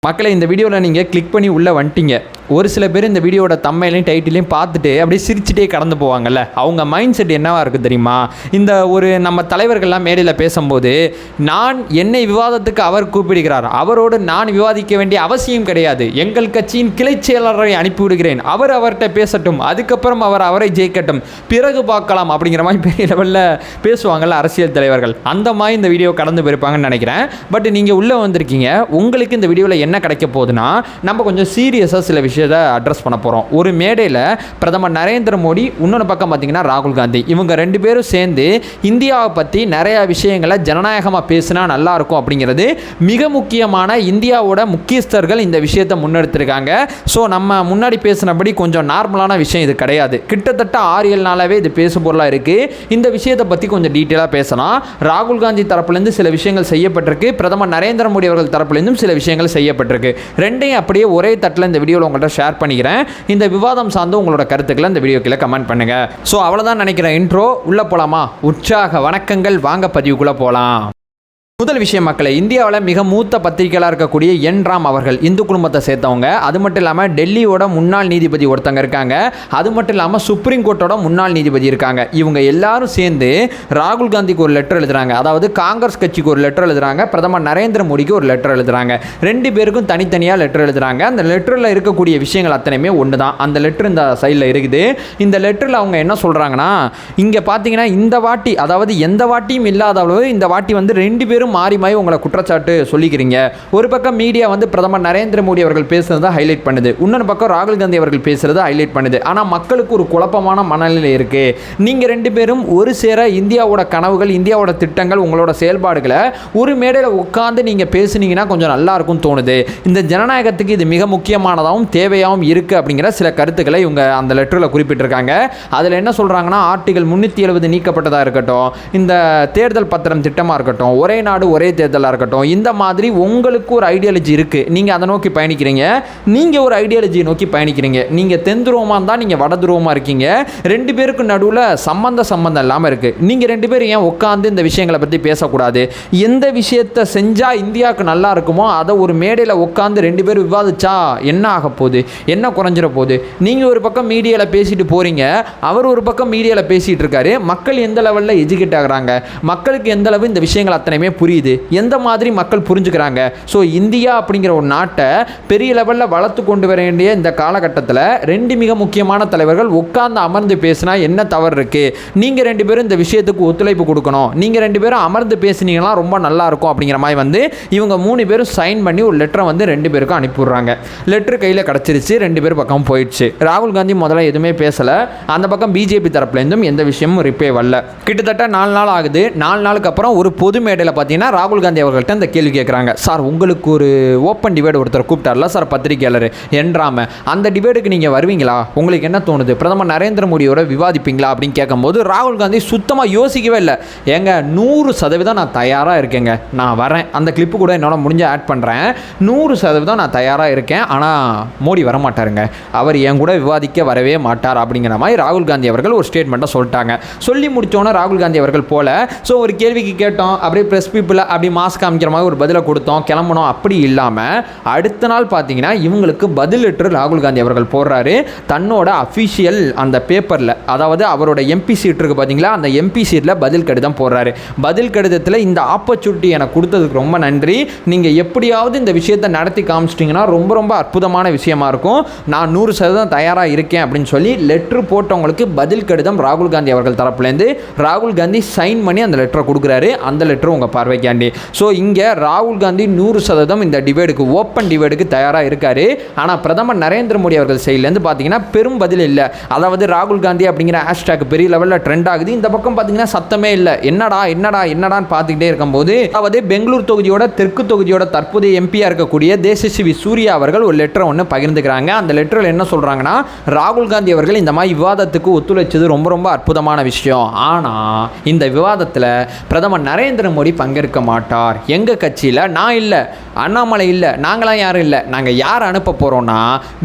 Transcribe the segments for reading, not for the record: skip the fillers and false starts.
மக்களை இந்த வீடியோவில் நீங்கள் கிளிக் பண்ணி உள்ளே வந்துட்டீங்க. ஒரு சில பேர் இந்த வீடியோட தம்மையிலையும் டைட்டிலையும் பார்த்துட்டு அப்படியே சிரிச்சுட்டே கடந்து போவாங்கல்ல, அவங்க மைண்ட் செட் என்னவாக இருக்குது தெரியுமா? இந்த ஒரு நம்ம தலைவர்கள்லாம் மேடையில் பேசும்போது, என்னை விவாதத்துக்கு அவர் கூப்பிடுகிறார், அவரோடு நான் விவாதிக்க வேண்டிய அவசியம் கிடையாது, எங்கள் கட்சியின் கிளை செயலாளரை அனுப்பிவிடுகிறேன், அவர்கிட்ட பேசட்டும், அதுக்கப்புறம் அவரை ஜெயிக்கட்டும், பிறகு பார்க்கலாம் அப்படிங்கிற மாதிரி பெரிய லெவலில் பேசுவாங்கள்ல அரசியல் தலைவர்கள். அந்த மாதிரி இந்த வீடியோ கடந்து போயிருப்பாங்கன்னு நினைக்கிறேன். பட் நீங்கள் உள்ளே வந்திருக்கீங்க, உங்களுக்கு இந்த வீடியோவில் என்ன கிடைக்க போகுதுன்னா, நம்ம கொஞ்சம் சீரியஸாக சில விஷயத்தை அட்ரஸ் பண்ண போகிறோம். ஒரு மேடையில் பிரதமர் நரேந்திர மோடி, இன்னொரு பக்கம் பார்த்தீங்கன்னா ராகுல் காந்தி, இவங்க ரெண்டு பேரும் சேர்ந்து இந்தியாவை பற்றி நிறைய விஷயங்களை ஜனநாயகமாக பேசினா நல்லாயிருக்கும் அப்படிங்கிறது மிக முக்கியமான இந்தியாவோட முக்கியஸ்தர்கள் இந்த விஷயத்தை முன்னெடுத்திருக்காங்க. ஸோ நம்ம முன்னாடி பேசினபடி கொஞ்சம் நார்மலான விஷயம் இது கிடையாது. கிட்டத்தட்ட 6-7 நாளாகவே இது பேசு பொருளாக இருக்குது. இந்த விஷயத்தை பற்றி கொஞ்சம் டீட்டெயிலாக பேசலாம். ராகுல் காந்தி தரப்புலேருந்து சில விஷயங்கள் செய்யப்பட்டிருக்கு, பிரதமர் நரேந்திர மோடி அவர்கள் தரப்புலேருந்தும் சில விஷயங்கள் செய்யப்பட்டிருக்கு. ரெண்டையும் அப்படியே ஒரே தட்டில் இந்த வீடியோவில் உங்கள்கிட்ட ஷேர் பண்ணிக்கிறேன். இந்த விவாதம் சார்ந்து உங்களோட கருத்துக்களை இந்த வீடியோக்குள்ள கமெண்ட் பண்ணுங்க. ஸோ அவ்வளோதான் நினைக்கிறேன். இன்ட்ரோ உள்ள போலாமா? உற்சாக வணக்கங்கள், வாங்க பதிவுக்குள்ள போலாம். முதல் விஷயம் மக்களை, இந்தியாவில் மிக மூத்த பத்திரிகையாளர் இருக்கக்கூடிய என் ராம் அவர்கள் இந்து குடும்பத்தை சேர்த்தவங்க. அது மட்டும் இல்லாமல் டெல்லியோட முன்னாள் நீதிபதி ஒருத்தங்க இருக்காங்க. அது மட்டும் இல்லாமல் சுப்ரீம் கோர்ட்டோட முன்னாள் நீதிபதி இருக்காங்க. இவங்க எல்லாரும் சேர்ந்து ராகுல் காந்திக்கு ஒரு லெட்டர் எழுதுறாங்க. அதாவது காங்கிரஸ் கட்சிக்கு ஒரு லெட்டர் எழுதுறாங்க, பிரதமர் நரேந்திர மோடிக்கு ஒரு லெட்டர் எழுதுறாங்க. ரெண்டு பேருக்கும் தனித்தனியாக லெட்டர் எழுதுறாங்க. அந்த லெட்டரில் இருக்கக்கூடிய விஷயங்கள் அத்தனையுமே ஒன்று தான். அந்த லெட்டர் இந்த சைடில் இருக்குது. இந்த லெட்டரில் அவங்க என்ன சொல்கிறாங்கன்னா, இங்கே பார்த்தீங்கன்னா இந்த வாட்டி, அதாவது எந்த வாட்டியும் இல்லாத அளவு இந்த வாட்டி வந்து ரெண்டு பேரும் மாறி மாறி உங்களை குற்றச்சாட்டு சொல்லிக்கிறீங்க. ஒரு பக்கம் மீடியா வந்து பிரதமர் நரேந்திர மோடி அவர்கள் பேசுறதை ஹைலைட் பண்ணுது, இன்னொரு பக்கம் ராகுல் காந்தி அவர்கள் பேசுறதை ஹைலைட் பண்ணுது. ஆனால் மக்களுக்கு ஒரு குழப்பமான மனநிலை இருக்கு. நீங்க ரெண்டு பேரும் ஒரு சேர இந்தியாவோட கனவுகள், இந்தியாவோட திட்டங்கள், உங்களோட செயல்பாடுகளை ஒரு மேடையில் உட்கார்ந்து நீங்க பேசுனீங்கன்னா கொஞ்சம் நல்லா இருக்கும் தோணுது. இந்த ஜனநாயகத்துக்கு இது மிக முக்கியமானதாகவும் தேவையாகவும் இருக்கு அப்படிங்கிற சில கருத்துக்களை இவங்க அந்த லெட்டரில் குறிப்பிட்டிருக்காங்க. அதில் என்ன சொல்றாங்கன்னா, ஆர்டிகல் 370 நீக்கப்பட்டதாக இருக்கட்டும், இந்த தேர்தல் பத்திரம் திட்டமாக இருக்கட்டும், ஒரே நாடு ஒரே தேர்தலாக இருக்கட்டும், இந்த மாதிரி உங்களுக்கு ஒரு ஐடியாலஜி இருக்குது, நீங்கள் அதை நோக்கி பயணிக்கிறீங்க. நீங்கள் ஒரு ஐடியாலஜியை நோக்கி பயணிக்கிறீங்க. நீங்கள் தென் துருவமாக இருந்தால் நீங்கள் வட துருவமாக இருக்கீங்க. ரெண்டு பேருக்கு நடுவில் சம்பந்தம் இல்லாமல் இருக்குது. நீங்கள் ரெண்டு பேரும் ஏன் உட்காந்து இந்த விஷயங்களை பற்றி பேசக்கூடாது? எந்த விஷயத்தை செஞ்சால் இந்தியாவுக்கு நல்லா இருக்குமோ அதை ஒரு மேடையில் உட்காந்து ரெண்டு பேரும் விவாதிச்சா என்ன ஆக போகுது, என்ன குறைஞ்சிட போகுது? நீங்கள் ஒரு பக்கம் மீடியாவில் பேசிட்டு போகிறீங்க, அவர் ஒரு பக்கம் மீடியாவில் பேசிகிட்டு இருக்காரு. மக்கள் எந்த லெவலில் எஜுகேட் ஆகுறாங்க, மக்களுக்கு எந்த அளவு இந்த விஷயங்கள் அத்தனையுமே புரியுது, எந்த மாதிரி மக்கள் புரிஞ்சுக்கிறாங்க? ஸோ இந்தியா அப்படிங்கிற ஒரு நாட்டை பெரிய லெவலில் வளர்த்து கொண்டு வர வேண்டிய இந்த காலகட்டத்தில் ரெண்டு மிக முக்கியமான தலைவர்கள் உட்கார்ந்து அமர்ந்து பேசினா என்ன தவறு இருக்கு? நீங்கள் ரெண்டு பேரும் இந்த விஷயத்துக்கு ஒத்துழைப்பு கொடுக்கணும், நீங்கள் ரெண்டு பேரும் அமர்ந்து பேசினீங்கன்னா ரொம்ப நல்லா இருக்கும் அப்படிங்கிற மாதிரி வந்து இவங்க 3 பேரும் சைன் பண்ணி ஒரு லெட்டரை வந்து ரெண்டு பேருக்கும் அனுப்பிவிடுறாங்க. லெட்டர் கையில் கிடச்சிருச்சு, ரெண்டு பேர் பக்கம் போயிடுச்சு. ராகுல் காந்தி முதல்ல எதுவுமே பேசலை. அந்த பக்கம் பிஜேபி தரப்புலேருந்தும் எந்த விஷயமும் ரிப்பே வரல. கிட்டத்தட்ட 4 நாள் ஆகுது. 4 நாளுக்கு அப்புறம் ஒரு பொது மேடையில் பார்த்தீங்கன்னா ராகுல் காந்தி அவர்கள்ட்ட இந்த கேள்வி கேட்குறாங்க. சார், உங்களுக்கு ஒரு ஓப்பன் டிபேட் ஒருத்தர் கூப்பிட்டார்ல சார், பத்திரிகையாளர் என்றாம, அந்த டிபேட்டுக்கு நீங்கள் வருவீங்களா? உங்களுக்கு என்ன தோணுது? பிரதமர் நரேந்திர மோடியோட விவாதிப்பீங்களா அப்படின்னு கேட்கும்போது ராகுல் காந்தி சுத்தமாக யோசிக்கவே இல்லை. ஏங்க 100% நான் தயாராக இருக்கேங்க, நான் வரேன், அந்த கிளிப்பு கூட என்னோட முடிஞ்ச ஆட் பண்ணுறேன், 100% நான் தயாராக இருக்கேன், ஆனால் மோடி வரமாட்டாருங்க, அவர் என் கூட விவாதிக்க வரவே மாட்டார் அப்படிங்கிற மாதிரி ராகுல் காந்தி அவர்கள் ஒரு ஸ்டேட்மெண்ட்டை சொல்லிட்டாங்க. சொல்லி முடித்தோன்னே ராகுல் காந்தி அவர்கள் போல, ஸோ ஒரு கேள்விக்கு கேட்டோம், அப்படியே ப்ரெஸ் பீப்புளை அப்படி மாஸ்க் காமிக்கிற மாதிரி ஒரு பதிலை கொடுத்தோம், கிளம்பணும், அப்படி இல்லாமல் அடுத்த நாள் பார்த்தீங்கன்னா இவங்களுக்கு பதில் லெட்டர் ராகுல் காந்தி அவர்கள் போடுறாரு. தன்னோட அஃபிஷியல் அந்த பேப்பரில், அதாவது அவரோட எம்பி சீட் இருக்குது பார்த்தீங்களா, அந்த எம்பி சீட்டில் பதில் கடிதம் போடுறாரு. பதில் கடிதத்தில் இந்த ஆப்பர்ச்சுனிட்டி எனக்கு கொடுத்ததுக்கு ரொம்ப நன்றி, நீங்கள் எப்படியாவது இந்த விஷயத்தை நடத்தி காமிச்சிட்டிங்கன்னா ரொம்ப ரொம்ப அற்புதமான விஷயமா இருக்கும், நான் 100% தயாராக இருக்கேன் அப்படின்னு சொல்லி லெட்ரு போட்டவங்களுக்கு பதில் கடிதம் ராகுல் காந்தி அவர்கள் தரப்புலேருந்து ராகுல் காந்தி சைன் பண்ணி அந்த லெட்டரை கொடுக்குறாரு. அந்த லெட்டர் உங்கள் பார்வைக்காண்டி. ஸோ இங்கே ராகுல் காந்தி 100% இந்த டிபேட்டுக்கு, ஓப்பன் டிபேட்டுக்கு தயாராக இருக்காரு. ஆனால் பிரதமர் நரேந்திர மோடி அவர்கள் சைட்லேருந்து பார்த்தீங்கன்னா பெரும் பதில் இல்லை. அதாவது ராகுல் காந்தி அப்படிங்கிற ஹேஷ்டாக் பெரிய லெவலில் ட்ரெண்ட் ஆகுது. இந்த பக்கம் பார்த்தீங்கன்னா சத்தமே இல்லை. என்னடான்னு பார்த்துக்கிட்டே இருக்கும்போது, அதாவது பெங்களூர் தொகுதியோட தெற்கு தொகுதியோட தற்போதைய எம்பியாக இருக்கக்கூடிய தேசஸ்ரீ சூர்யா அவர்கள் ஒரு லெட்டரை ஒன்று பகிர்ந்துக்கிறாங்க. அந்த லெட்டரில் என்ன சொல்கிறாங்கன்னா, ராகுல் காந்தி அவர்கள் இந்த மாதிரி விவாதத்துக்கு ஒத்துழைச்சது ரொம்ப ரொம்ப அற்புதமான விஷயம், ஆனால் இந்த விவாதத்தில் பிரதமர் நரேந்திர மோடி பங்கேற்க பங்கேற்க மாட்டார். எங்கள் கட்சியில் நான் இல்லை, அண்ணாமலை இல்லை, நாங்களாம் யாரும் இல்லை. நாங்கள் யார் அனுப்ப போகிறோன்னா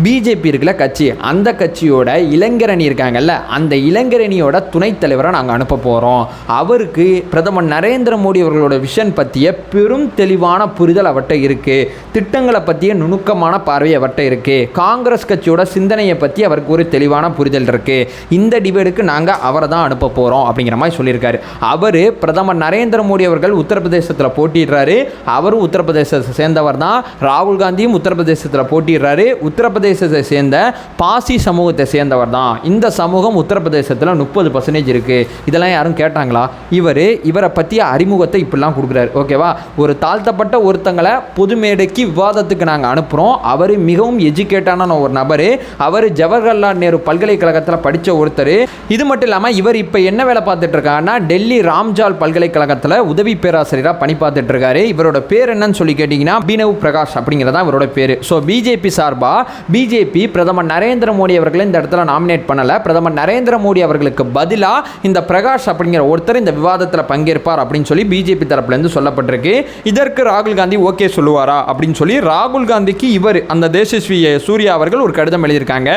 பிஜேபி இருக்கிற கட்சி, அந்த கட்சியோட இளைஞரணி இருக்காங்கல்ல, அந்த இளைஞரணியோட துணைத் தலைவரை நாங்கள் அனுப்ப போகிறோம். அவருக்கு பிரதமர் நரேந்திர மோடி அவர்களோட விஷன் பற்றிய பெரும் தெளிவான புரிதல் அவர்கிட்ட இருக்குது. திட்டங்களை பற்றிய நுணுக்கமான பார்வை அவர்கிட்ட இருக்குது. காங்கிரஸ் கட்சியோட சிந்தனையை பற்றி அவருக்கு ஒரு தெளிவான புரிதல் இருக்குது. இந்த டிபேட்டுக்கு நாங்கள் அவரை தான் அனுப்ப போகிறோம் அப்படிங்கிற மாதிரி சொல்லியிருக்காரு. அவர் பிரதமர் நரேந்திர மோடி அவர்கள் உத்தரப்பிரதேசத்தில் போட்டிடுறாரு. அவரும் உத்தரப்பிரதேசத்தை சேர்ந்தவர் தான். ராகுல் காந்தியும் உத்தரப்பிரதேசத்தில் போட்டிடுறாரு. உத்தரப்பிரதேசத்தை சேர்ந்த பாசி சமூகத்தை சேர்ந்தவர் தான். இந்த சமூகம் உத்தரப்பிரதேசத்தில் 30% இருக்குது. இதெல்லாம் யாரும் கேட்டாங்களா? இவரை பற்றிய அறிமுகத்தை இப்படிலாம் கொடுக்குறாரு. ஓகேவா? ஒரு தாழ்த்தப்பட்ட ஒருத்தங்களை பொது மேடைக்கு விவாதத்துக்கு நாங்கள் அனுப்புகிறோம். அவர் மிகவும் எஜுகேட்டான ஒரு நபர். அவர் ஜவஹர்லால் நேரு பல்கலைக்கழகத்தில் படித்த ஒருத்தர். இது மட்டும் இல்லாமல் இவர் இப்போ என்ன வேலை பார்த்துட்டு இருக்காருன்னா டெல்லி ராம்ஜால் பல்கலைக்கழகத்தில் உதவி பேராசிரியராக பணி பார்த்துட்டு இருக்காரு. இவரோட பேர் என்னன்னு சொல்லி கேட்டிங்கன்னா அபினவ் பிரகாஷ் அப்படிங்கிறதா இவரோட பேர். ஸோ பிஜேபி சார்பாக பிஜேபி பிரதமர் நரேந்திர மோடி அவர்களை இந்த இடத்துல நாமினேட் பண்ணலை. பிரதமர் நரேந்திர மோடி அவர்களுக்கு பதிலாக இந்த பிரகாஷ் அப்படிங்கிற ஒருத்தர் இந்த விவாதத்தில் பங்கேற்பார் அப்படின்னு சொல்லி பிஜேபி தரப்புலேருந்து சொல்லப்பட்டிருக்கு. இதற்கு ராகுல் காந்தி ஓகே சொல்லுவாரா அப்படின்னு சொல்லி ராகுல் காந்திக்கு இவர் அந்த தேஜஸ்வி சூர்யா அவர்கள் ஒரு கடிதம் எழுதியிருக்காங்க.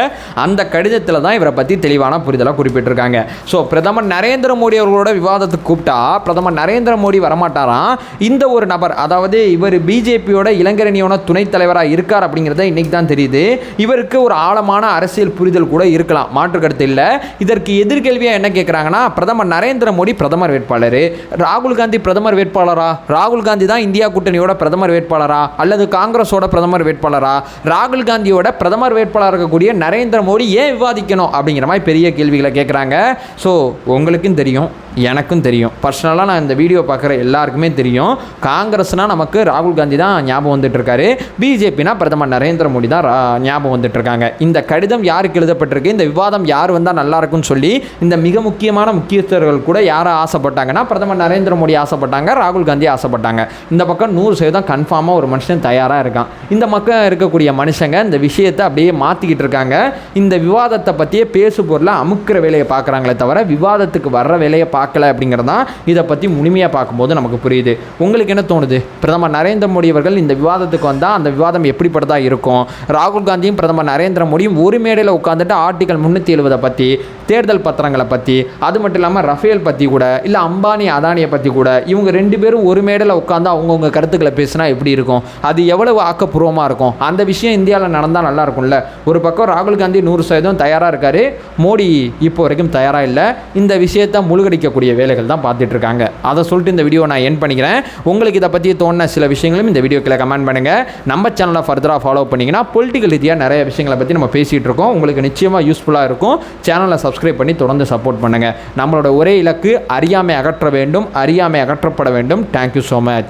அந்த கடிதத்தில் தான் இவரை பற்றி தெளிவான புரிதலாக குறிப்பிட்டிருக்காங்க. ஸோ பிரதமர் நரேந்திர மோடி அவர்களோட விவாதத்துக்கு கூப்பிட்டா பிரதமர் நரேந்திர மோடி வரமாட்டாராம். இந்த ஒரு நபர், அதாவது இவர் பிஜேபியோட இளைஞரணியோட துணைத் தலைவராக இருக்கார் அப்படிங்கிறத இன்னைக்கு தான் தெரியுது. இவருக்கு ஒரு ஆழமான அரசியல் புரிதல் கூட இருக்கலாம், மாற்று கருத்து இல்லை. இதற்கு எதிர்கேள்வியாக என்ன கேட்குறாங்கன்னா, பிரதமர் நரேந்திர மோடி பிரதமர் வேட்பாளர், ராகுல் காந்தி பிரதமர் வேட்பாளரா? ராகுல் காந்தி தான் இந்தியா கூட்டணியோட பிரதமர் வேட்பாளரா அல்லது காங்கிரஸோட பிரதமர் வேட்பாளரா? ராகுல் காந்தியோட பிரதமர் வேட்பாளர் இருக்கக்கூடிய நரேந்திர மோடி ஏன் விவாதிக்கணும் அப்படிங்கிற மாதிரி பெரிய கேள்விகளை கேட்குறாங்க. ஸோ உங்களுக்கும் தெரியும், எனக்கும் தெரியும், பர்சனலாக நான் இந்த வீடியோ பார்க்குற எல்லாருக்குமே தெரியும், காங்கிரஸ்னால் நமக்கு ராகுல் காந்தி தான் ஞாபகம் வந்துட்டு இருக்காரு, பிஜேபினா பிரதமர் நரேந்திர மோடி தான் ஞாபகம் வந்துட்டு இருக்காங்க. இந்த கடிதம் யாருக்கு எழுதப்பட்டிருக்கு, இந்த விவாதம் யார் வந்தால் நல்லா இருக்கும்னு சொல்லி இந்த மிக முக்கியமான முக்கியஸ்தர்கள் கூட யாரை ஆசைப்பட்டாங்கன்னா பிரதமர் நரேந்திர மோடி ஆசைப்பட்டாங்க, ராகுல் காந்தி ஆசைப்பட்டாங்க. இந்த பக்கம் 100% கன்ஃபார்மாக ஒரு மனுஷன் தயாராக இருக்கான். இந்த பக்கம் இருக்கக்கூடிய மனுஷங்க இந்த விஷயத்தை அப்படியே மாற்றிக்கிட்டு இருக்காங்க. இந்த விவாதத்தை பற்றியே பேசு பொருளை அமுக்கிற வேலையை பார்க்குறாங்களே தவிர விவாதத்துக்கு வர்ற வேலையை பார்க்கல அப்படிங்கிறது தான் இதை பற்றி முழுமையாக பார்க்கும்போது நமக்கு புரியுது. உங்களுக்கு என்ன தோணுது? பிரதமர் நரேந்திர மோடி அவர்கள் இந்த விவாதத்துக்கு வந்தால் அந்த விவாதம் எப்படிப்பட்டதாக இருக்கும்? ராகுல் காந்தியும் பிரதமர் நரேந்திர மோடியும் ஒரு மேடையில் உட்காந்துட்டு ஆர்டிகல் 370 பற்றி, தேர்தல் பத்திரங்களை பற்றி, அது மட்டும் இல்லாமல் ரஃபேல் பற்றி கூட, இல்லை அம்பானி அதானியை பற்றி கூட இவங்க 2 பேரும் ஒரு மேடையில் உட்காந்து அவங்கவுங்க கருத்துக்களை பேசினா எப்படி இருக்கும்? அது எவ்வளவு ஆக்கப்பூர்வமாக இருக்கும்? அந்த விஷயம் இந்தியாவில் நடந்தால் நல்லா இருக்கும்ல. ஒரு பக்கம் ராகுல் காந்தி 100% தயாராக இருக்கார், மோடி இப்போ வரைக்கும் தயாராக இல்லை. இந்த விஷயத்தை முழுகடிக்கக்கூடிய வேலைகள் தான் பார்த்துட்டு இருக்காங்க. அதை சொல்லிட்டு இந்த வீடியோ நான் என் பண்ணிக்கிறேன். உங்களுக்கு இதை பற்றி தோணுன சில விஷயங்களும் இந்த வீடியோக்கில் கமெண்ட் பண்ணுங்கள். நம்ம சேனலை ஃபர்தராக ஃபாலோ பண்ணிங்கன்னா பொலிட்டிக்கல் ரீதியாக நிறைய விஷயங்களை பற்றி நம்ம பேசிகிட்டு இருக்கோம். உங்களுக்கு நிச்சயமாக யூஸ்ஃபுல்லாக இருக்கும். சேனலை சப்ஸ்கிரைப் பண்ணி தொடர்ந்து சப்போர்ட் பண்ணுங்கள். நம்மளோட ஒரே இலக்கு அறியாமை அகற்ற வேண்டும், அறியாமை அகற்றப்பட வேண்டும். Thank you so much.